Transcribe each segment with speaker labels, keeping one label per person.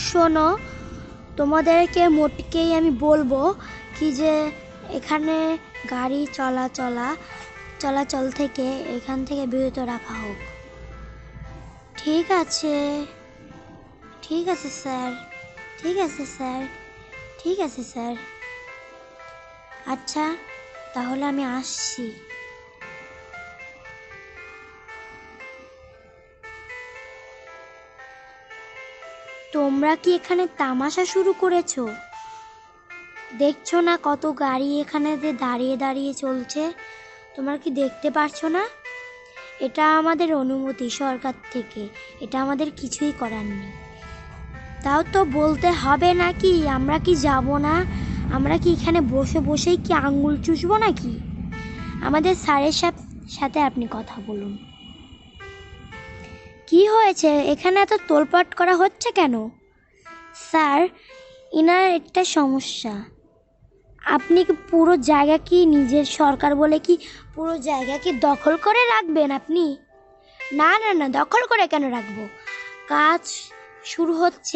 Speaker 1: শোনো, তোমাদেরকে মোটকেই আমি বলবো কি যে এখানে গাড়ি চলাচল থেকে এখান থেকে বিরত রাখা হোক। ঠিক আছে, ঠিক আছে স্যার, ঠিক আছে স্যার, ঠিক আছে স্যার। আচ্ছা, তাহলে আমি আসছি। তোমরা কি এখানে তামাশা শুরু করেছো? দেখছো না কত গাড়ি এখানে দাঁড়িয়ে দাঁড়িয়ে চলছে? তোমরা কি দেখতে পারছো না? এটা আমাদের অনুমতি সরকার থেকে, এটা আমাদের কিছুই করার নেই। তাও তো বলতে হবে নাকি? আমরা কি যাব না? আমরা কি এখানে বসে বসেই কি আঙ্গুল চুষবো নাকি? আমাদের স্যারের সাথে আপনি কথা বলুন। কি হয়েছে? এখানে এত তোলপাট করা হচ্ছে কেন? স্যার, ইনার একটা সমস্যা। আপনি কি পুরো জায়গা কি নিজের সরকার বলে কি পুরো জায়গা কি দখল করে রাখবেন আপনি? না না না, দখল করে কেন রাখবো? কাজ শুরু হচ্ছে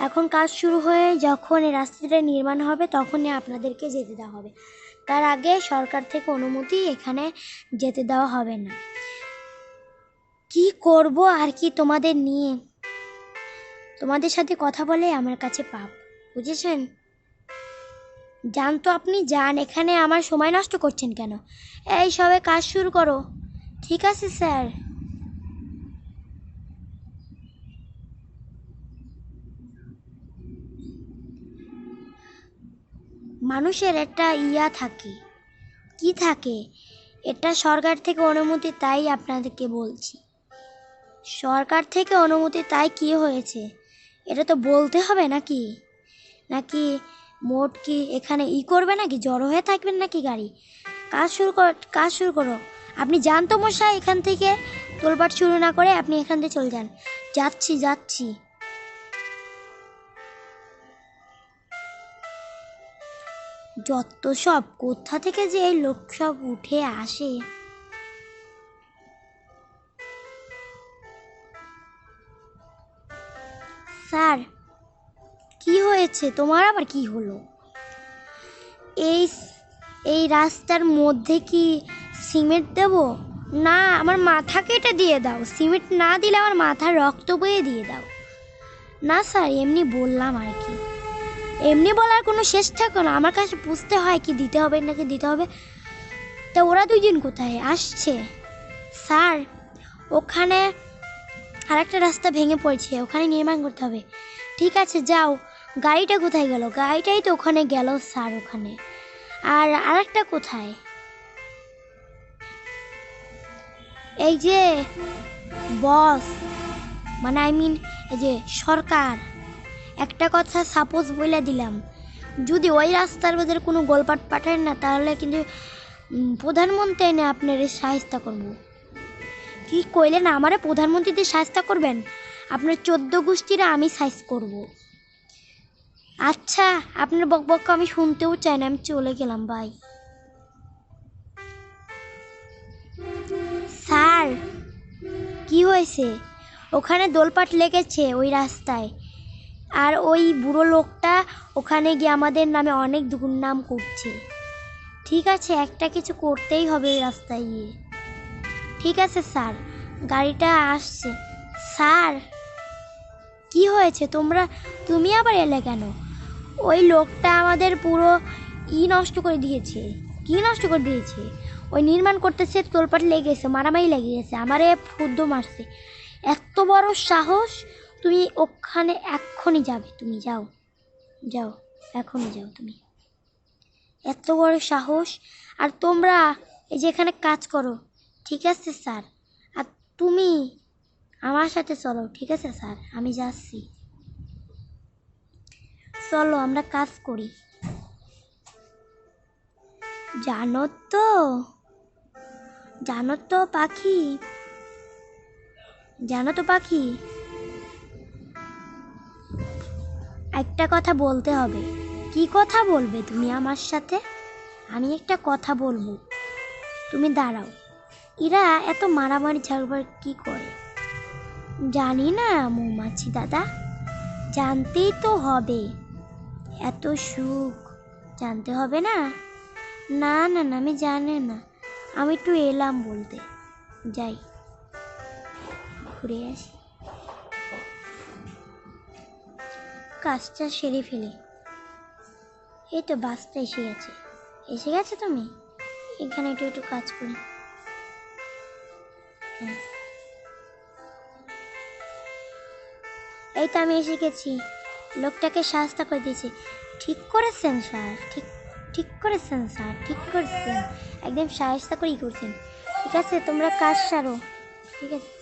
Speaker 1: এখন কাজ শুরু হয়ে যখন এই রাস্তাটা নির্মাণ হবে তখনই আপনাদেরকে যেতে দেওয়া হবে। তার আগে সরকার থেকে অনুমতি এখানে যেতে দেওয়া হবে না। কি করব আর কি তোমাদের নিয়ে? তোমাদের সাথে কথা বলে আমার কাছে পাপ, বুঝেছেন? যান তো আপনি যান, এখানে আমার সময় নষ্ট করছেন কেন? এই সবে কাজ শুরু করো। ঠিক আছে স্যার। মানুষের একটা থাকে। কি থাকে? এটা সরকার থেকে অনুমতি, তাই আপনাদেরকে বলছি। সরকার থেকে অনুমতি, তাই কি হয়েছে? এটা তো বলতে হবে নাকি? নাকি মোট কি এখানে করবে নাকি, জড়ো হয়ে থাকবেন নাকি গাড়ি? কাজ শুরু করো। আপনি যান তো মশাই এখান থেকে, তোলপাট শুরু না করে আপনি এখান থেকে চলে যান। যাচ্ছি। যত সব কোথা থেকে যে এই লোক সব উঠে আসে। স্যার, কি হয়েছে? তোমার আবার কি হলো? এই এই রাস্তার মধ্যে কি সিমেন্ট দেব? না, আমার মাথা কেটে দিয়ে দাও। সিমেন্ট না দিলে আমার মাথার রক্ত বয়ে দিয়ে দাও। না স্যার, এমনি বললাম আর কি। এমনি বলার কোনো শেষ থাকে না, আমার কাছে বুঝতে হয় কি দিতে হবে নাকি দিতে হবে। তা ওরা দুইজন কোথায় আসছে? স্যার, ওখানে আরেকটা রাস্তা ভেঙে পড়েছে, ওখানে নির্মাণ করতে হবে। ঠিক আছে, যাও। গাড়িটা কোথায় গেল? গাড়িটাই তো ওখানে গেল স্যার, ওখানে। আর আরেকটা কোথায়? এই যে বস, মানে এই যে সরকার, একটা কথা সাপোজ বলে দিলাম, যদি ওই রাস্তার মধ্যে কোনো গোলপাট পাঠান না, তাহলে কিন্তু প্রধানমন্ত্রী এনে আপনার সাহায্য করব। কি কইলেন? আমারে প্রধানমন্ত্রীদের সাহায্য করবেন? আপনার 14 গোষ্ঠীরা আমি সাইজ করব। আচ্ছা, আপনার বকবক আমি শুনতেও চাই না, আমি চলে গেলাম, বাই। স্যার, কি হয়েছে? ওখানে দোলপাট লেগেছে ওই রাস্তায়, আর ওই বুড়ো লোকটা ওখানে গিয়ে আমাদের নামে অনেক দুর্নাম করছে। ঠিক আছে, একটা কিছু করতেই হবে ওই রাস্তায় গিয়ে। ঠিক আছে স্যার, গাড়িটা আসছে। স্যার, কি হয়েছে? তুমি আবার এলে কেন? ওই লোকটা আমাদের পুরো নষ্ট করে দিয়েছে। কি নষ্ট করে দিয়েছে? ওই নির্মাণ করতেছে, তোলপাট লেগেছে, মারামারি লেগে গেছে, আমারে ফুদ্দ মারছে। এত বড় সাহস! তুমি ওখানে এক্ষুনি যাবে, তুমি যাও, এখনই যাও তুমি। এত বড় সাহস! আর তোমরা এই যে এখানে কাজ করো। ঠিক আছে স্যার, আর তুমি আমার সাথে চলো। ঠিক আছে স্যার, আমি যাচ্ছি। চলো আমরা কাজ করি। জানো তো পাখি, একটা কথা বলতে হবে। কি কথা বলবে তুমি আমার সাথে? আমি একটা কথা বলবো, তুমি দাঁড়াও। এরা এত মারামারি ঝগড়া কি করে? জানি না মৌমাছি দাদা, জানতেই তো হবে, এত সুখ জানতে হবে না? না না না, আমি জানি না, আমি একটু এলাম বলতে। যাই, ঘুরে আসি, কাজটা সেরে ফেলে। এই তো বাসটা এসে গেছে। এসে গেছে তুমি? এখানে একটু একটু কাজ করি। এই তো আমি এসে গেছি। লোকটাকে সাহায্য করে দিয়েছি। ঠিক করেছেন স্যার, ঠিক ঠিক করেছেন স্যার, ঠিক করেছেন, একদম সাহায্য করেই করছেন। ঠিক আছে, তোমরা কাজ সারো। ঠিক আছে।